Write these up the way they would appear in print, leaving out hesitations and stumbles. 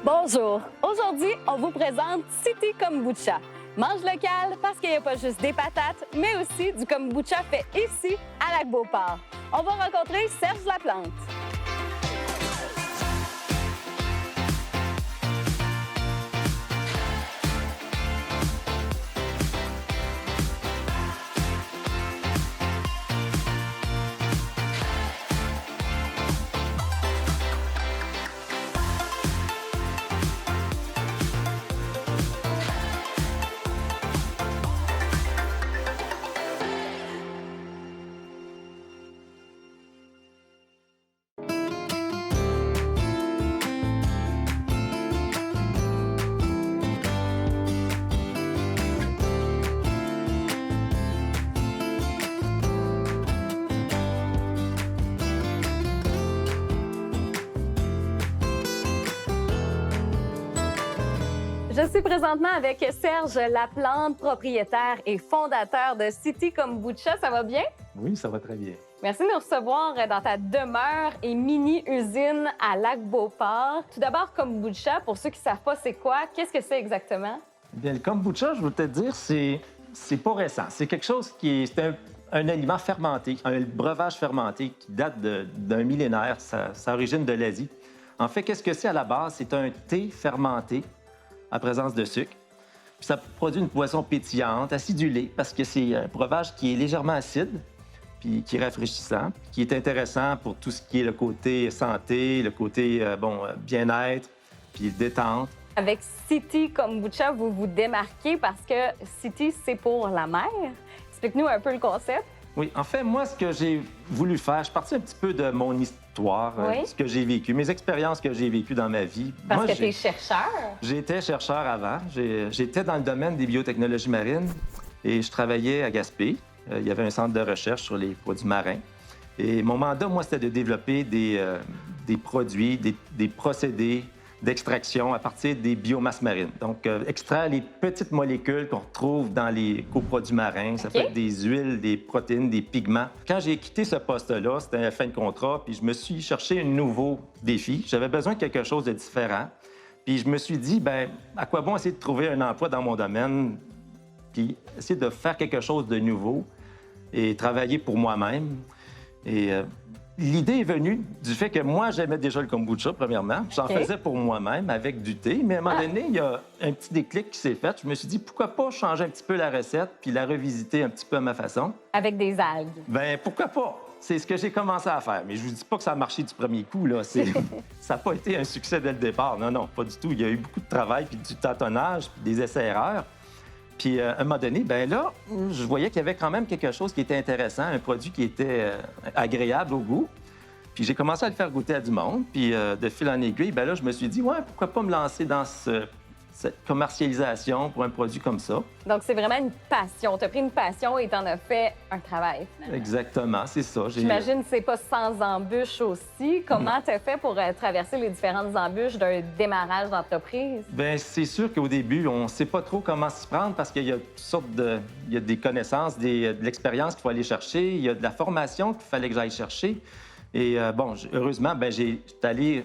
Bonjour! Aujourd'hui, on vous présente City Kombucha. Mange local parce qu'il n'y a pas juste des patates, mais aussi du kombucha fait ici, à Lac-Beauport. On va rencontrer Serge Laplante. Je suis présentement avec Serge Laplante, propriétaire et fondateur de City Kombucha. Ça va bien? Oui, ça va très bien. Merci de nous recevoir dans ta demeure et mini-usine à Lac-Beauport. Tout d'abord, kombucha, pour ceux qui ne savent pas c'est quoi, qu'est-ce que c'est exactement? Bien, le kombucha, je veux te dire, c'est pas récent. C'est quelque chose qui est... C'est un aliment fermenté, un breuvage fermenté qui date d'un millénaire. Ça origine de l'Asie. En fait, qu'est-ce que c'est à la base? C'est un thé fermenté à présence de sucre. Puis ça produit une boisson pétillante, acidulée, parce que c'est un breuvage qui est légèrement acide, puis qui est rafraîchissant, qui est intéressant pour tout ce qui est le côté santé, le côté bien-être, puis détente. Avec City Kombucha, vous vous démarquez parce que City, c'est pour la mer. Explique-nous un peu le concept. Oui, en fait, moi, ce que j'ai voulu faire, je suis parti un petit peu de mon histoire, Oui. ce que j'ai vécu, mes expériences que j'ai vécues dans ma vie. Parce Moi, que tu es chercheur. J'étais chercheur avant. J'étais dans le domaine des biotechnologies marines et je travaillais à Gaspé. Il y avait un centre de recherche sur les produits marins. Et mon mandat, moi, c'était de développer des produits, des procédés d'extraction à partir des biomasses marines. Donc, extraire les petites molécules qu'on retrouve dans les coproduits marins. Ça peut être des huiles, des protéines, des pigments. Quand j'ai quitté ce poste-là, c'était la fin de contrat, puis je me suis cherché un nouveau défi. J'avais besoin de quelque chose de différent. Puis je me suis dit, bien, à quoi bon essayer de trouver un emploi dans mon domaine, puis essayer de faire quelque chose de nouveau et travailler pour moi-même. Et l'idée est venue du fait que moi, j'aimais déjà le kombucha, premièrement. J'en faisais pour moi-même avec du thé. Mais à un moment donné, il y a un petit déclic qui s'est fait. Je me suis dit, pourquoi pas changer un petit peu la recette puis la revisiter un petit peu à ma façon? Avec des algues. Bien, pourquoi pas? C'est ce que j'ai commencé à faire. Mais je vous dis pas que ça a marché du premier coup, là. Ça n'a pas été un succès dès le départ. Non, non, pas du tout. Il y a eu beaucoup de travail, puis du tâtonnage, puis des essais-erreurs. Puis, à un moment donné, bien là, je voyais qu'il y avait quand même quelque chose qui était intéressant, un produit qui était agréable au goût. Puis, j'ai commencé à le faire goûter à du monde. Puis, de fil en aiguille, bien là, je me suis dit, ouais, pourquoi pas me lancer dans cette commercialisation pour un produit comme ça. Donc, c'est vraiment une passion. Tu as pris une passion et tu en as fait un travail, finalement. Exactement, c'est ça. J'imagine que c'est pas sans embûches aussi. Comment tu as fait pour traverser les différentes embûches d'un démarrage d'entreprise? Bien, c'est sûr qu'au début, on ne sait pas trop comment s'y prendre parce qu'il y a toutes sortes de... Il y a des connaissances, de l'expérience qu'il faut aller chercher, il y a de la formation qu'il fallait que j'aille chercher. Et bon, heureusement, bien, j'étais allé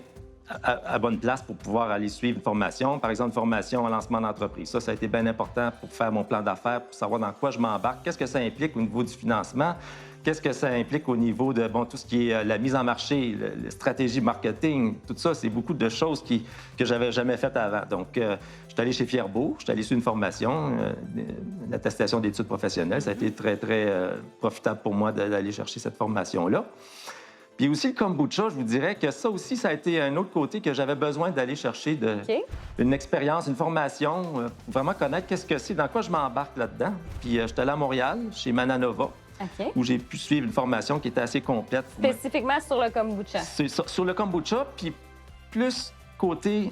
à bonne place pour pouvoir aller suivre une formation, par exemple, une formation en lancement d'entreprise. Ça a été bien important pour faire mon plan d'affaires, pour savoir dans quoi je m'embarque, qu'est-ce que ça implique au niveau du financement, qu'est-ce que ça implique au niveau de, bon, tout ce qui est la mise en marché, la stratégie marketing, tout ça, c'est beaucoup de choses que j'avais jamais faites avant. Donc, je suis allé chez Fierbourg, je suis allé sur une formation, une attestation d'études professionnelles. Ça a été très, très profitable pour moi d'aller chercher cette formation-là. Puis aussi, le kombucha, je vous dirais que ça aussi, ça a été un autre côté que j'avais besoin d'aller chercher une expérience, une formation, pour vraiment connaître qu'est-ce que c'est, dans quoi je m'embarque là-dedans. Puis j'étais allé à Montréal, chez Mananova, où j'ai pu suivre une formation qui était assez complète. Spécifiquement sur le kombucha? C'est sur le kombucha, puis plus côté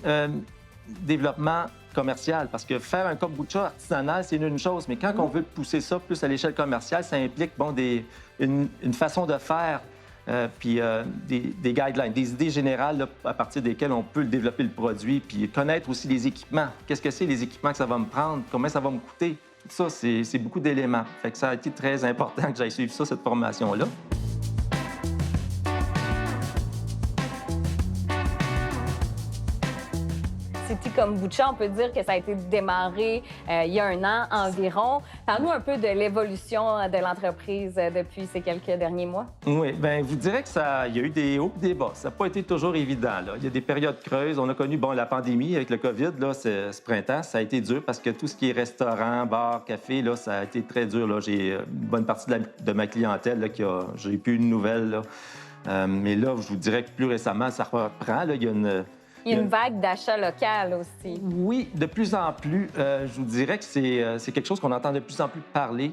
développement commercial, parce que faire un kombucha artisanal, c'est une chose, mais quand on veut pousser ça plus à l'échelle commerciale, ça implique bon, une façon de faire, puis des guidelines, des idées générales là, à partir desquelles on peut développer le produit, puis connaître aussi les équipements. Qu'est-ce que c'est les équipements que ça va me prendre? Combien ça va me coûter? Tout ça, c'est beaucoup d'éléments. Fait que ça a été très important que j'aille suivre ça, cette formation-là. City Kombucha. On peut dire que ça a été démarré il y a un an environ. Parle-nous un peu de l'évolution de l'entreprise depuis ces quelques derniers mois. Oui, bien, vous direz que il y a eu des hauts et des bas. Ça n'a pas été toujours évident, là. Il y a des périodes creuses. On a connu, la pandémie avec le COVID, là, ce printemps. Ça a été dur parce que tout ce qui est restaurant, bar, café, là, ça a été très dur, là. J'ai une bonne partie de ma clientèle, là, j'ai plus une nouvelle, là. Mais là, je vous dirais que plus récemment, ça reprend. Là. Il y a une vague d'achat local aussi. Oui, de plus en plus. Je vous dirais que c'est quelque chose qu'on entend de plus en plus parler.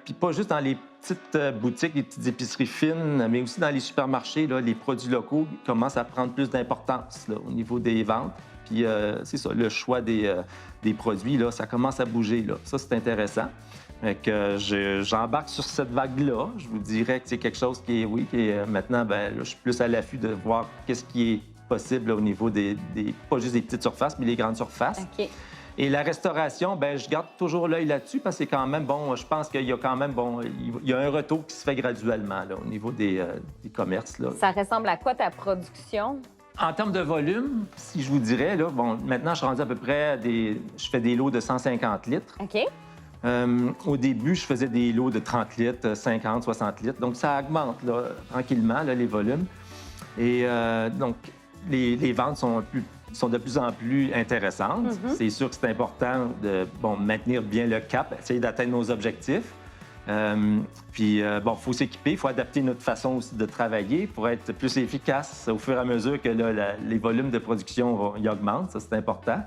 Puis pas juste dans les petites boutiques, les petites épiceries fines, mais aussi dans les supermarchés. Là, les produits locaux commencent à prendre plus d'importance là, au niveau des ventes. Puis c'est ça, le choix des produits, là, ça commence à bouger. Là. Ça, c'est intéressant. J'embarque sur cette vague-là. Je vous dirais que c'est quelque chose qui est maintenant, là, je suis plus à l'affût de voir qu'est-ce qui est possible là, au niveau pas juste des petites surfaces, mais les grandes surfaces. OK. Et la restauration, je garde toujours l'œil là-dessus parce que c'est quand même, je pense qu'il y a quand même, il y a un retour qui se fait graduellement là, au niveau des commerces. Là. Ça ressemble à quoi ta production? En termes de volume, si je vous dirais, là, maintenant, je suis rendu à peu près je fais des lots de 150 litres. OK. Au début, je faisais des lots de 30 litres, 50, 60 litres. Donc, ça augmente là, tranquillement, là, les volumes. Et donc, les ventes sont de plus en plus intéressantes. Mm-hmm. C'est sûr que c'est important de maintenir bien le cap, essayer d'atteindre nos objectifs. Puis, faut s'équiper, il faut adapter notre façon aussi de travailler pour être plus efficace au fur et à mesure que les volumes de production ils augmentent. Ça, c'est important.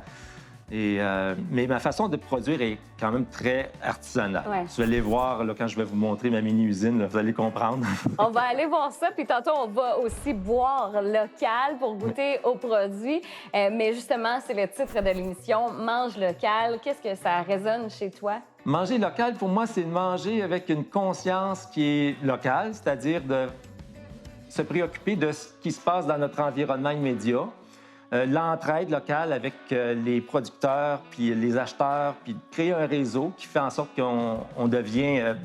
Mais ma façon de produire est quand même très artisanale. Ouais. Vous allez voir là, quand je vais vous montrer ma mini-usine, là, vous allez comprendre. On va aller voir ça, puis tantôt, on va aussi boire local pour goûter aux produits. Mais justement, c'est le titre de l'émission, Mange local. Qu'est-ce que ça résonne chez toi? Manger local, pour moi, c'est de manger avec une conscience qui est locale, c'est-à-dire de se préoccuper de ce qui se passe dans notre environnement immédiat. L'entraide locale avec les producteurs, puis les acheteurs, puis créer un réseau qui fait en sorte qu'on devient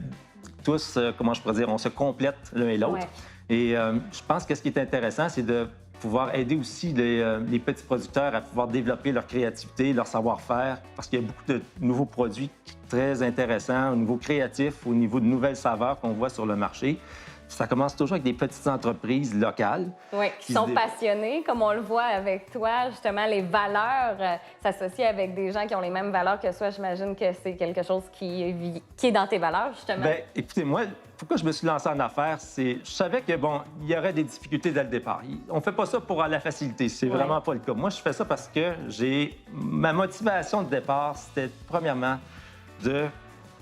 tous, comment je pourrais dire, on se complète l'un et l'autre. Ouais. Et je pense que ce qui est intéressant, c'est de pouvoir aider aussi les petits producteurs à pouvoir développer leur créativité, leur savoir-faire, parce qu'il y a beaucoup de nouveaux produits très intéressants, au niveau créatif, au niveau de nouvelles saveurs qu'on voit sur le marché. Ça commence toujours avec des petites entreprises locales. Oui, qui sont passionnées, comme on le voit avec toi. Justement, les valeurs s'associent avec des gens qui ont les mêmes valeurs que toi. J'imagine que c'est quelque chose qui est dans tes valeurs, justement. Bien, écoutez, moi, pourquoi je me suis lancé en affaires, c'est... Je savais que, il y aurait des difficultés dès le départ. On fait pas ça pour la facilité. C'est vraiment pas le cas. Moi, je fais ça parce que ma motivation de départ, c'était, premièrement, de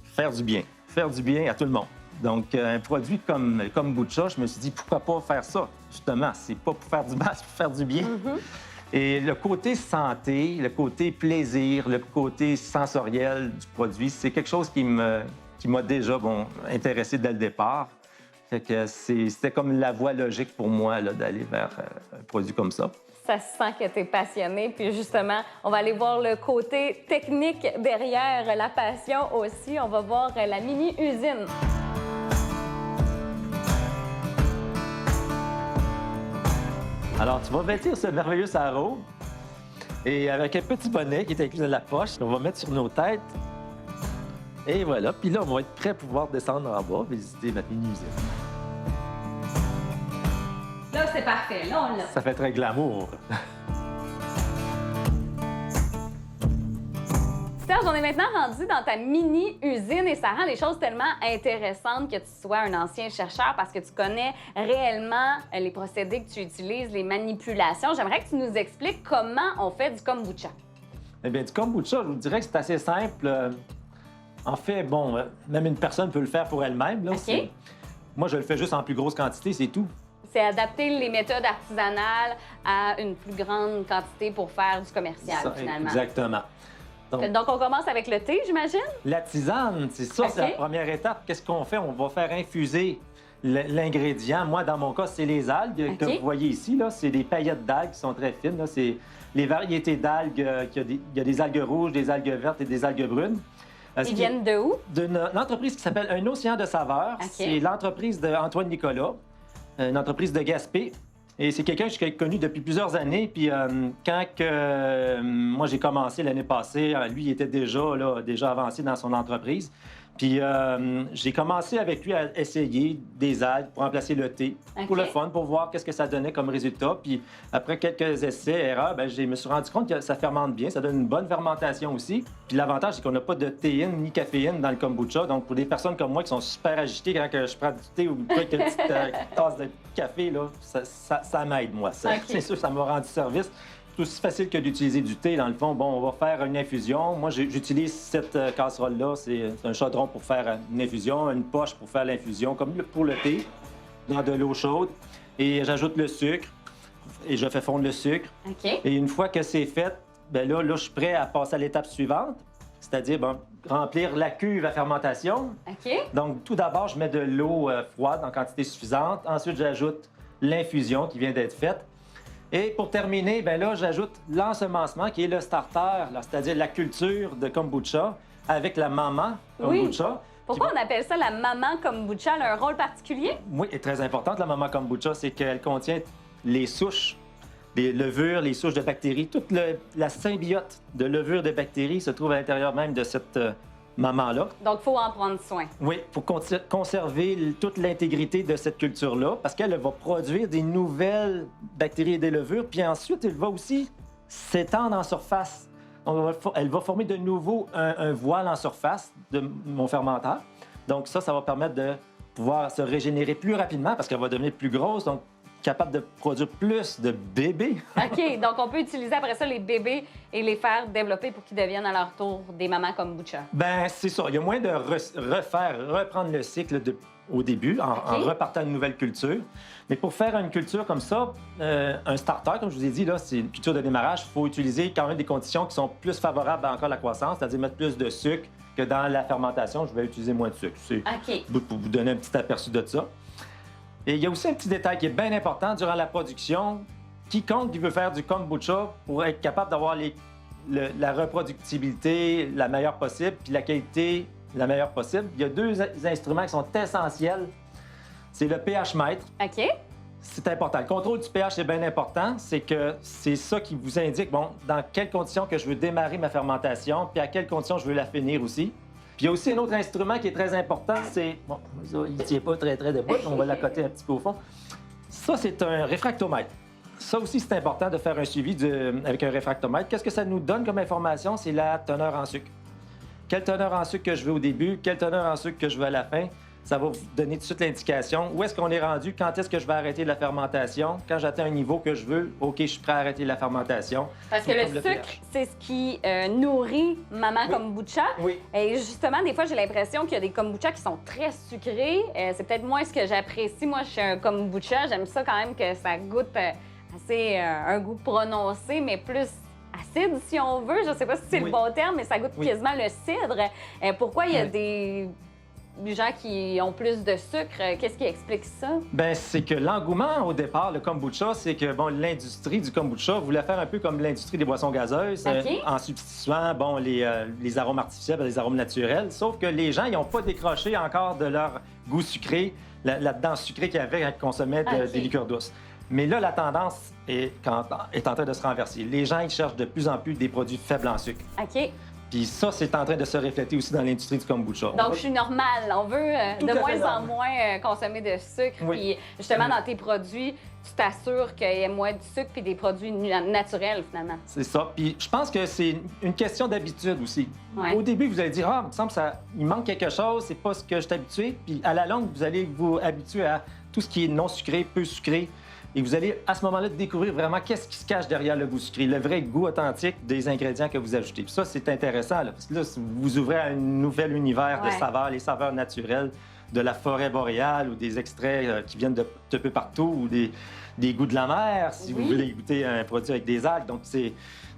faire du bien. Faire du bien à tout le monde. Donc, un produit comme Kombucha, je me suis dit, pourquoi pas faire ça? Justement, c'est pas pour faire du mal, c'est pour faire du bien. Mm-hmm. Et le côté santé, le côté plaisir, le côté sensoriel du produit, c'est quelque chose qui m'a déjà intéressé dès le départ. Fait que c'était comme la voie logique pour moi là, d'aller vers un produit comme ça. Ça se sent que tu es passionné. Puis justement, on va aller voir le côté technique derrière la passion aussi. On va voir la mini-usine. Alors, tu vas vêtir ce merveilleux sarrau et avec un petit bonnet qui est inclus dans la poche, on va mettre sur nos têtes. Et voilà. Puis là, on va être prêt pour pouvoir descendre en bas et visiter notre mini-usine. Là, c'est parfait. Là, on l'a. Ça fait très glamour. Serge, on est maintenant rendu dans ta mini-usine et ça rend les choses tellement intéressantes que tu sois un ancien chercheur parce que tu connais réellement les procédés que tu utilises, les manipulations. J'aimerais que tu nous expliques comment on fait du kombucha. Eh bien, du kombucha, je vous dirais que c'est assez simple. En fait, même une personne peut le faire pour elle-même. Là, OK. Moi, je le fais juste en plus grosse quantité, c'est tout. C'est adapter les méthodes artisanales à une plus grande quantité pour faire du commercial, finalement. Exactement. Donc, on commence avec le thé, j'imagine? La tisane, c'est ça, c'est la première étape. Qu'est-ce qu'on fait? On va faire infuser l'ingrédient. Moi, dans mon cas, c'est les algues que vous voyez ici. Là. C'est des paillettes d'algues qui sont très fines. Là. C'est les variétés d'algues. Il y a des algues rouges, des algues vertes et des algues brunes. Ils viennent de où? D'une entreprise qui s'appelle Un Océan de saveurs. C'est l'entreprise d'Antoine Nicolas, une entreprise de Gaspé. Et c'est quelqu'un que j'ai connu depuis plusieurs années. Puis quand moi j'ai commencé l'année passée, lui il était déjà avancé dans son entreprise. Puis j'ai commencé avec lui à essayer des algues pour remplacer le thé, pour le fun, pour voir qu'est-ce que ça donnait comme résultat. Puis après quelques essais, erreurs, je me suis rendu compte que ça fermente bien, ça donne une bonne fermentation aussi. Puis l'avantage, c'est qu'on n'a pas de théine ni caféine dans le kombucha. Donc pour des personnes comme moi qui sont super agitées quand je prends du thé ou une petite tasse de café, là, ça m'aide, moi. C'est sûr, ça m'a rendu service. C'est aussi facile que d'utiliser du thé. Dans le fond, on va faire une infusion. Moi, j'utilise cette casserole-là. C'est un chaudron pour faire une infusion, une poche pour faire l'infusion, comme pour le thé, dans de l'eau chaude. Et j'ajoute le sucre et je fais fondre le sucre. Et une fois que c'est fait, là, je suis prêt à passer à l'étape suivante, c'est-à-dire remplir la cuve à fermentation. Donc, tout d'abord, je mets de l'eau froide en quantité suffisante. Ensuite, j'ajoute l'infusion qui vient d'être faite. Et pour terminer, j'ajoute l'ensemencement qui est le starter, c'est-à-dire la culture de kombucha avec la maman kombucha. Pourquoi on appelle ça la maman kombucha? Elle a un rôle particulier? Oui, elle est très importante, la maman kombucha, c'est qu'elle contient les souches, les levures, les souches de bactéries. Toute la symbiote de levures de bactéries se trouve à l'intérieur même de cette maman-là. Donc, il faut en prendre soin. Oui, il faut conserver toute l'intégrité de cette culture-là parce qu'elle va produire des nouvelles bactéries et des levures, puis ensuite, elle va aussi s'étendre en surface. Donc, elle va former de nouveau un voile en surface de mon fermenteur. Donc ça va permettre de pouvoir se régénérer plus rapidement parce qu'elle va devenir plus grosse, donc capable de produire plus de bébés. OK, donc on peut utiliser après ça les bébés et les faire développer pour qu'ils deviennent à leur tour des mamans kombucha. C'est ça. Il y a moyen de reprendre le cycle au début en repartant une nouvelle culture. Mais pour faire une culture comme ça, un starter, comme je vous ai dit, là, c'est une culture de démarrage. Il faut utiliser quand même des conditions qui sont plus favorables à encore la croissance, c'est-à-dire mettre plus de sucre que dans la fermentation. Je vais utiliser moins de sucre. C'est pour vous donner un petit aperçu de ça. Et il y a aussi un petit détail qui est bien important durant la production. Quiconque qui veut faire du kombucha pour être capable d'avoir la reproductibilité la meilleure possible puis la qualité la meilleure possible, il y a deux instruments qui sont essentiels. C'est le pH mètre. OK. C'est important. Le contrôle du pH, c'est bien important. C'est que c'est ça qui vous indique, dans quelles conditions que je veux démarrer ma fermentation puis à quelles conditions je veux la finir aussi. Puis il y a aussi un autre instrument qui est très important, c'est... ça, il ne tient pas très debout, on va l'accoter un petit peu au fond. Ça, c'est un réfractomètre. Ça aussi, c'est important de faire un suivi avec un réfractomètre. Qu'est-ce que ça nous donne comme information? C'est la teneur en sucre. Quelle teneur en sucre que je veux au début, quelle teneur en sucre que je veux à la fin. Ça va vous donner tout de suite l'indication. Où est-ce qu'on est rendu? Quand est-ce que je vais arrêter la fermentation? Quand j'atteins un niveau que je veux, OK, je suis prêt à arrêter la fermentation. Parce que le sucre, c'est ce qui nourrit maman kombucha. Oui. Et justement, des fois, j'ai l'impression qu'il y a des kombuchas qui sont très sucrés. C'est peut-être moins ce que j'apprécie. Moi, je suis un kombucha. J'aime ça quand même que ça goûte assez un goût prononcé, mais plus acide, si on veut. Je ne sais pas si c'est le bon terme, mais ça goûte quasiment le cidre. Pourquoi il y a des gens qui ont plus de sucre? Qu'est-ce qui explique ça? C'est que l'engouement au départ, le kombucha, c'est que l'industrie du kombucha voulait faire un peu comme l'industrie des boissons gazeuses, en substituant les arômes artificiels et les arômes naturels. Sauf que les gens, ils n'ont pas décroché encore de leur goût sucré, là-dedans sucré qu'il y avait quand ils consommaient des liqueurs douces. Mais là, la tendance est en train de se renverser. Les gens, ils cherchent de plus en plus des produits faibles en sucre. OK. Puis ça, c'est en train de se refléter aussi dans l'industrie du kombucha. Donc, je suis normale. On veut de moins en moins consommer de sucre. Puis justement, dans tes produits, tu t'assures qu'il y ait moins de sucre puis des produits naturels, finalement. C'est ça. Puis je pense que c'est une question d'habitude aussi. Au début, vous allez dire, il me semble qu'il manque quelque chose, c'est pas ce que je suis habitué. Puis à la longue, vous allez vous habituer à tout ce qui est non sucré, peu sucré. Et vous allez, à ce moment-là, découvrir vraiment qu'est-ce qui se cache derrière le goût sucré, le vrai goût authentique des ingrédients que vous ajoutez. Puis ça, c'est intéressant, parce que là, vous ouvrez à un nouvel univers de saveurs, les saveurs naturelles de la forêt boréale ou des extraits qui viennent de peu partout ou des goûts de la mer, si vous voulez goûter un produit avec des algues. Donc,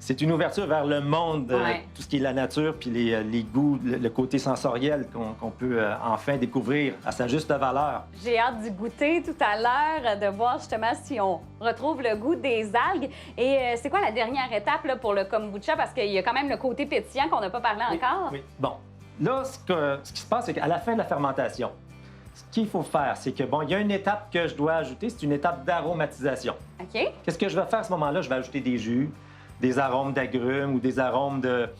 c'est une ouverture vers le monde, tout ce qui est la nature, puis les goûts, le côté sensoriel qu'on peut enfin découvrir à sa juste valeur. J'ai hâte d'y goûter tout à l'heure, de voir justement si on retrouve le goût des algues. Et c'est quoi la dernière étape là, pour le kombucha? Parce qu'il y a quand même le côté pétillant qu'on n'a pas parlé encore. Oui. Bon, là, ce qui se passe, c'est qu'à la fin de la fermentation, ce qu'il faut faire, c'est que, bon, il y a une étape que je dois ajouter, c'est une étape d'aromatisation. OK. Qu'est-ce que je vais faire à ce moment-là? Je vais ajouter des jus, des arômes d'agrumes ou des arômes de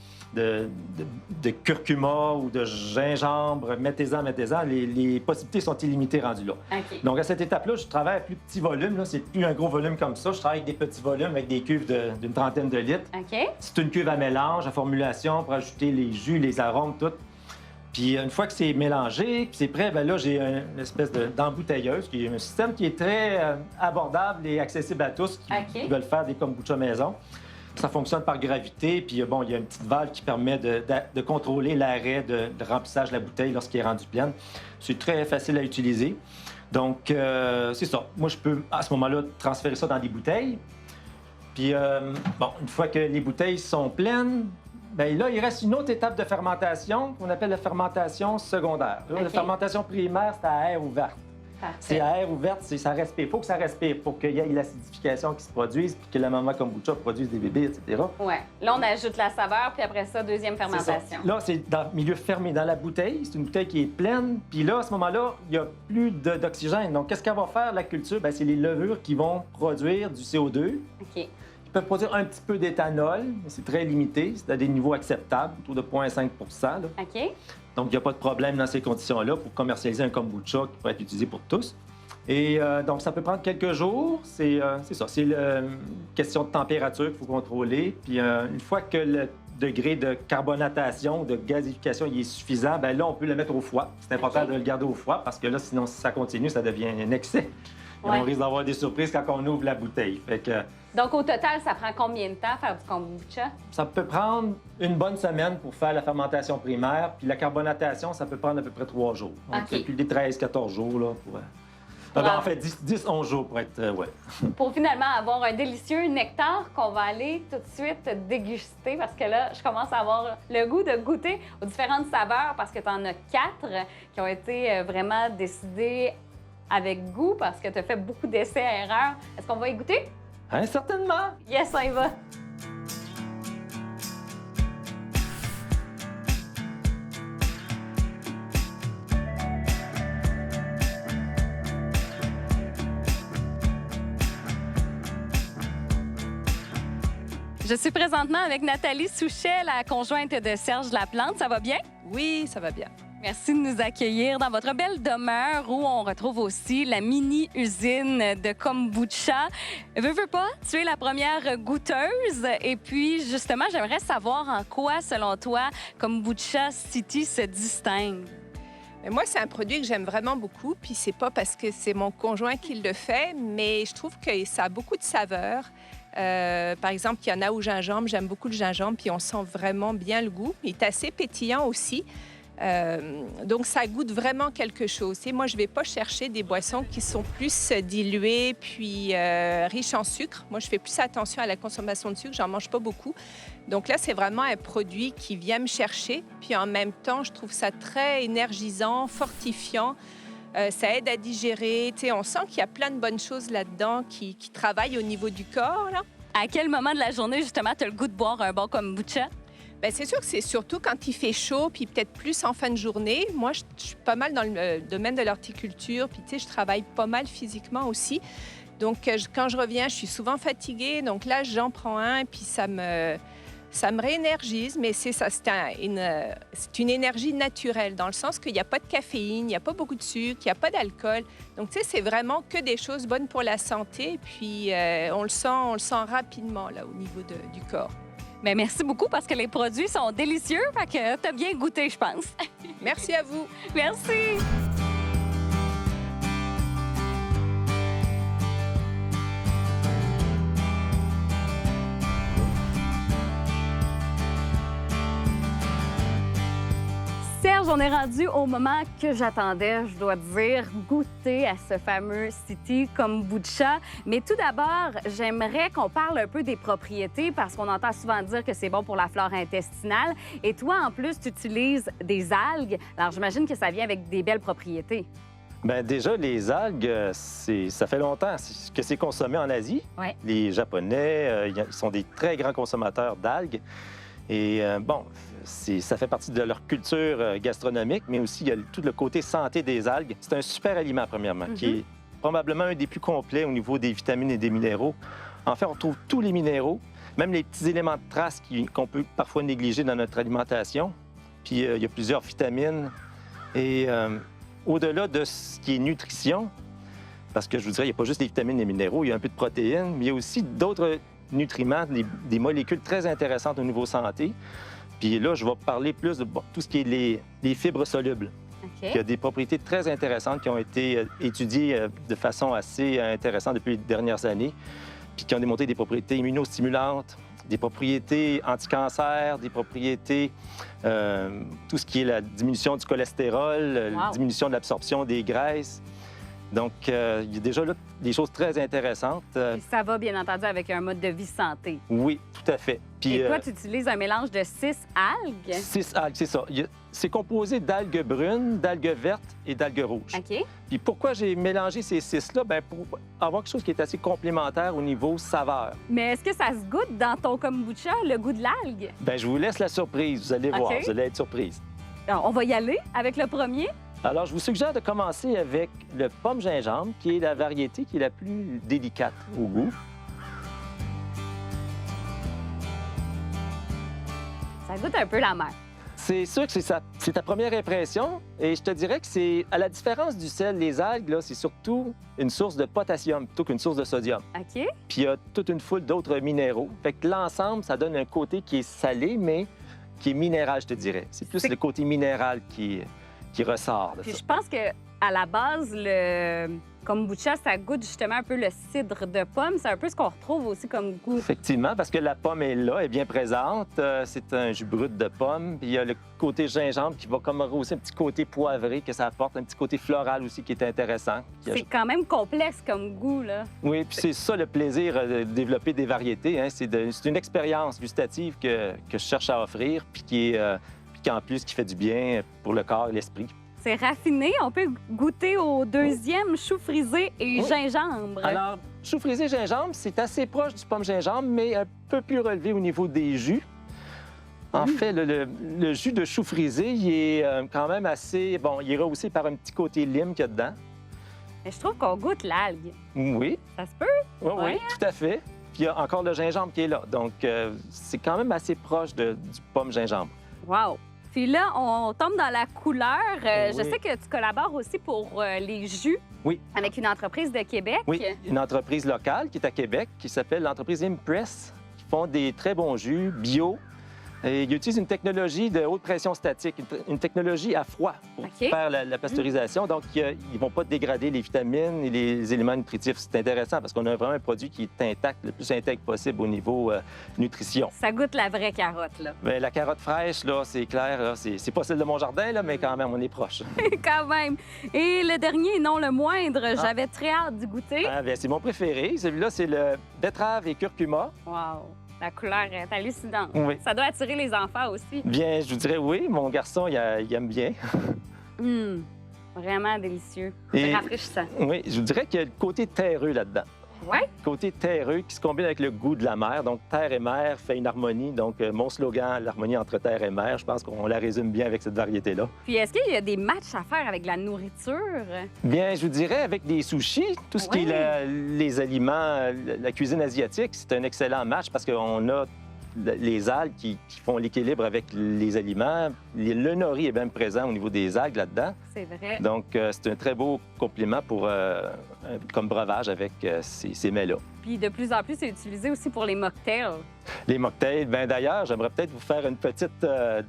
curcuma ou de gingembre. Mettez-en. Les possibilités sont illimitées rendues là. OK. Donc, à cette étape-là, je travaille à plus petit volume. Là. C'est plus un gros volume comme ça. Je travaille avec des petits volumes, avec des cuves d'une trentaine de litres. OK. C'est une cuve à mélange, à formulation pour ajouter les jus, les arômes, tout. Puis une fois que c'est mélangé, puis c'est prêt, bien là, j'ai une espèce d'embouteilleuse, qui est un système qui est très abordable et accessible à tous qui veulent faire des kombucha maison. Ça fonctionne par gravité, puis bon, il y a une petite valve qui permet de contrôler l'arrêt de remplissage de la bouteille lorsqu'elle est rendue pleine. C'est très facile à utiliser. Donc, c'est ça. Moi, je peux, à ce moment-là, transférer ça dans des bouteilles. Puis, bon, une fois que les bouteilles sont pleines, bien là, il reste une autre étape de fermentation qu'on appelle la fermentation secondaire. Là, la fermentation primaire, c'est à air ouverte. C'est à air ouverte, ça respire. Il faut que ça respire pour qu'il y ait l'acidification qui se produise, puis que la maman kombucha produise des bébés, etc. Oui. Là, on ajoute la saveur, puis après ça, deuxième fermentation. Là, c'est dans le milieu fermé, dans la bouteille. C'est une bouteille qui est pleine. Puis là, à ce moment-là, il n'y a plus d'oxygène. Donc, qu'est-ce qu'elle va faire, la culture? Bien, c'est les levures qui vont produire du CO2. OK. Ils peuvent produire un petit peu d'éthanol, mais c'est très limité. C'est à des niveaux acceptables, autour de 0,5 %. OK. Donc, il n'y a pas de problème dans ces conditions-là pour commercialiser un kombucha qui pourrait être utilisé pour tous. Et donc, ça peut prendre quelques jours. C'est ça. C'est une question de température qu'il faut contrôler. Puis, une fois que le degré de carbonatation, de gazification il est suffisant, bien là, on peut le mettre au froid. C'est important de le garder au froid parce que là, sinon, si ça continue, ça devient un excès. Et on risque d'avoir des surprises quand on ouvre la bouteille. Fait que, donc, au total, ça prend combien de temps faire du kombucha? ça peut prendre une bonne semaine pour faire la fermentation primaire. Puis la carbonatation, ça peut prendre à peu près 3 jours. Donc, c'est plus des 13-14 jours là, en fait, 10-11 jours pour être... ouais. Pour finalement avoir un délicieux nectar qu'on va aller tout de suite déguster parce que là, je commence à avoir le goût de goûter aux différentes saveurs parce que tu en as 4 qui ont été vraiment décidées avec goût parce que tu as fait beaucoup d'essais-erreurs. Est-ce qu'on va y goûter? Hein, certainement! Yes, on y va! Je suis présentement avec Nathalie Souchet, la conjointe de Serge Laplante. Ça va bien? Oui, ça va bien. Merci de nous accueillir dans votre belle demeure où on retrouve aussi la mini-usine de kombucha. Veux pas, tu es la première goûteuse. Et puis, justement, j'aimerais savoir en quoi, selon toi, Kombucha City se distingue. Mais moi, c'est un produit que j'aime vraiment beaucoup. Puis c'est pas parce que c'est mon conjoint qui le fait, mais je trouve que ça a beaucoup de saveurs. Par exemple, il y en a au gingembre. J'aime beaucoup le gingembre, puis on sent vraiment bien le goût. Il est assez pétillant aussi. Donc, ça goûte vraiment quelque chose. Et moi, je ne vais pas chercher des boissons qui sont plus diluées puis riches en sucre. Moi, je fais plus attention à la consommation de sucre. J'en mange pas beaucoup. Donc là, c'est vraiment un produit qui vient me chercher. Puis en même temps, je trouve ça très énergisant, fortifiant. Ça aide à digérer. Tu sais, on sent qu'il y a plein de bonnes choses là-dedans qui travaillent au niveau du corps, là. À quel moment de la journée, justement, tu as le goût de boire un bon kombucha? Bien, c'est sûr que c'est surtout quand il fait chaud, puis peut-être plus en fin de journée. Moi, je suis pas mal dans le domaine de l'horticulture, puis tu sais, je travaille pas mal physiquement aussi. Donc, quand je reviens, je suis souvent fatiguée. Donc là, j'en prends un, puis ça me réénergise. Mais c'est ça, c'est une énergie naturelle, dans le sens qu'il n'y a pas de caféine, il n'y a pas beaucoup de sucre, il n'y a pas d'alcool. Donc, tu sais, c'est vraiment que des choses bonnes pour la santé. Puis, on le sent rapidement, là, au niveau du corps. Bien, merci beaucoup parce que les produits sont délicieux. Fait que tu as bien goûté, je pense. Merci à vous. Merci. Serge, on est rendu au moment que j'attendais, je dois dire, goûter à ce fameux City Kombucha. Mais tout d'abord, j'aimerais qu'on parle un peu des propriétés parce qu'on entend souvent dire que c'est bon pour la flore intestinale. Et toi, en plus, tu utilises des algues. Alors, j'imagine que ça vient avec des belles propriétés. Bien, déjà, les algues, ça fait longtemps que c'est consommé en Asie. Ouais. Les Japonais, ils sont des très grands consommateurs d'algues. Et bon, ça fait partie de leur culture gastronomique, mais aussi il y a tout le côté santé des algues. C'est un super aliment, premièrement, qui est probablement un des plus complets au niveau des vitamines et des minéraux. En fait, on trouve tous les minéraux, même les petits éléments de trace qu'on peut parfois négliger dans notre alimentation. Puis il y a plusieurs vitamines. Et au-delà de ce qui est nutrition, parce que je vous dirais, il n'y a pas juste des vitamines et des minéraux, il y a un peu de protéines, mais il y a aussi d'autres nutriments, des molécules très intéressantes au niveau santé. Puis là, je vais parler plus de tout ce qui est les fibres solubles. OK. Il y a des propriétés très intéressantes qui ont été étudiées de façon assez intéressante depuis les dernières années, puis qui ont démontré des propriétés immunostimulantes, des propriétés anti-cancer, des propriétés, tout ce qui est la diminution du cholestérol, la diminution de l'absorption des graisses. Donc, il y a déjà là des choses très intéressantes. Et ça va, bien entendu, avec un mode de vie santé. Oui, tout à fait. Puis, et toi, tu utilises un mélange de 6 algues? 6 algues, c'est ça. C'est composé d'algues brunes, d'algues vertes et d'algues rouges. OK. Puis pourquoi j'ai mélangé ces 6-là? Bien, pour avoir quelque chose qui est assez complémentaire au niveau saveur. Mais est-ce que ça se goûte dans ton kombucha, le goût de l'algue? Bien, je vous laisse la surprise. Vous allez voir, vous allez être surprise. Alors, on va y aller avec le premier. Alors, je vous suggère de commencer avec le pomme gingembre, qui est la variété qui est la plus délicate au goût. Ça goûte un peu la mer. C'est sûr que c'est ta première impression. Et je te dirais que c'est, à la différence du sel, les algues, là, c'est surtout une source de potassium plutôt qu'une source de sodium. OK. Puis il y a toute une foule d'autres minéraux. Fait que l'ensemble, ça donne un côté qui est salé, mais qui est minéral, je te dirais. C'est plus le côté minéral qui ressort de Puis ça. je pense que à la base, le kombucha, ça goûte justement un peu le cidre de pomme. C'est un peu ce qu'on retrouve aussi comme goût. Effectivement, parce que la pomme est là, est bien présente. C'est un jus brut de pomme. Puis il y a le côté gingembre qui va comme aussi un petit côté poivré que ça apporte, un petit côté floral aussi qui est intéressant. C'est quand même complexe comme goût, là. Oui, puis c'est ça le plaisir de développer des variétés. Hein. C'est une expérience gustative que je cherche à offrir, puis qui en plus qui fait du bien pour le corps et l'esprit. C'est raffiné. On peut goûter au deuxième, chou frisé et gingembre. Alors, chou frisé gingembre, c'est assez proche du pomme gingembre, mais un peu plus relevé au niveau des jus. En fait, le jus de chou frisé, il est quand même assez... Bon, il est rehaussé par un petit côté lime qu'il y a dedans. Mais je trouve qu'on goûte l'algue. Oui. Ça se peut? Oui, Ouais. oui, tout à fait. Puis il y a encore le gingembre qui est là. Donc, c'est quand même assez proche du pomme gingembre. Wow! Puis là, on tombe dans la couleur. Oui. Je sais que tu collabores aussi pour les jus Oui. avec une entreprise de Québec. Oui, une entreprise locale qui est à Québec, qui s'appelle l'entreprise Impress, qui font des très bons jus bio. Et ils utilisent une technologie de haute pression statique, une technologie à froid pour faire la pasteurisation. Donc, ils ne vont pas dégrader les vitamines et les éléments nutritifs. C'est intéressant parce qu'on a vraiment un produit qui est intact, le plus intact possible au niveau nutrition. Ça goûte la vraie carotte, là. Bien, la carotte fraîche, là, c'est clair, là, c'est pas celle de mon jardin, là, mais quand même, on est proche. Quand même. Et le dernier, non le moindre, j'avais très hâte d'y goûter. Ah, bien, c'est mon préféré. Celui-là, c'est le betterave et curcuma. Wow! La couleur est hallucinante. Oui. Ça doit attirer les enfants aussi. Bien, je vous dirais oui. Mon garçon, il aime bien. Vraiment délicieux. Et- C'est rafraîchissant. Oui, je vous dirais qu'il y a le côté terreux là-dedans. Oui? Côté terreux qui se combine avec le goût de la mer. Donc, terre et mer fait une harmonie. Donc, mon slogan, l'harmonie entre terre et mer, je pense qu'on la résume bien avec cette variété-là. Puis est-ce qu'il y a des matchs à faire avec de la nourriture? Bien, je vous dirais avec des sushis, tout ce qui est les aliments, la cuisine asiatique, c'est un excellent match parce qu'on a les algues qui font l'équilibre avec les aliments. Le nori est même présent au niveau des algues là-dedans. C'est vrai. Donc, c'est un très beau complément comme breuvage avec ces mets-là. Puis de plus en plus, c'est utilisé aussi pour les mocktails. Les mocktails, bien d'ailleurs, j'aimerais peut-être vous faire une petite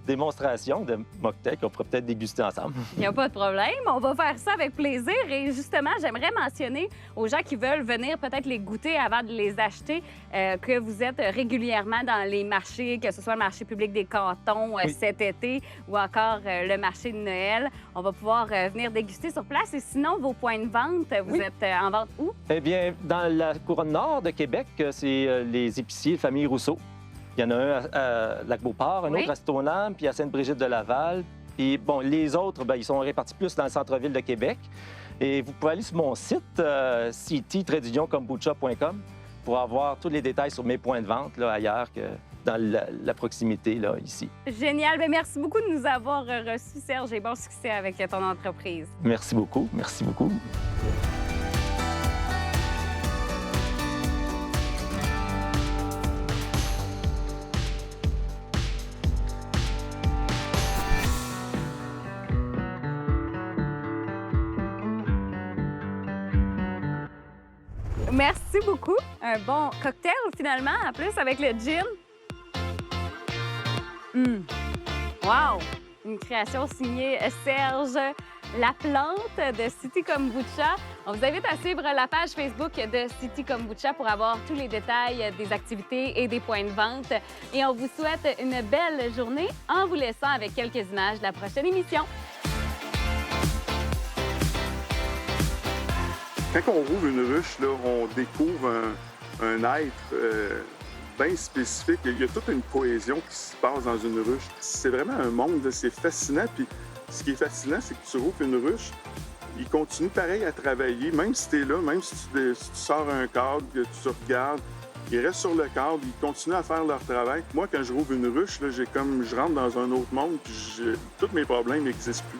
démonstration de mocktails qu'on pourrait peut-être déguster ensemble. Il n'y a pas de problème. On va faire ça avec plaisir. Et justement, j'aimerais mentionner aux gens qui veulent venir peut-être les goûter avant de les acheter que vous êtes régulièrement dans les marchés, que ce soit le marché public des cantons cet été ou encore le marché de Noël. On va pouvoir venir déguster sur place. Et sinon, vos points de vente, vous êtes en vente où? Eh bien, dans la couronne nord de Québec, c'est les épiciers Famille Rousseau. Il y en a un à Lac-Beauport, un autre à Stoneham, puis à Sainte-Brigitte-de-Laval. Et bon, les autres, bien, ils sont répartis plus dans le centre-ville de Québec. Et vous pouvez aller sur mon site, city-kombucha.com, pour avoir tous les détails sur mes points de vente là, ailleurs dans la proximité, là, ici. Génial. Bien, merci beaucoup de nous avoir reçus, Serge, et bon succès avec ton entreprise. Merci beaucoup. Merci beaucoup. Merci beaucoup. Un bon cocktail, finalement, en plus, avec le gin. Wow! Une création signée Serge Laplante de City Kombucha. On vous invite à suivre la page Facebook de City Kombucha pour avoir tous les détails des activités et des points de vente. Et on vous souhaite une belle journée en vous laissant avec quelques images de la prochaine émission. Quand on rouvre une ruche, là, on découvre un être bien spécifique. Il y a toute une cohésion qui se passe dans une ruche. C'est vraiment un monde, c'est fascinant. Puis ce qui est fascinant, c'est que tu rouvres une ruche, il continue pareil à travailler, même si tu es là, même si tu sors un cadre, que tu regardes, ils restent sur le cadre, ils continuent à faire leur travail. Moi, quand je rouvre une ruche, là, je rentre dans un autre monde, puis tous mes problèmes n'existent plus.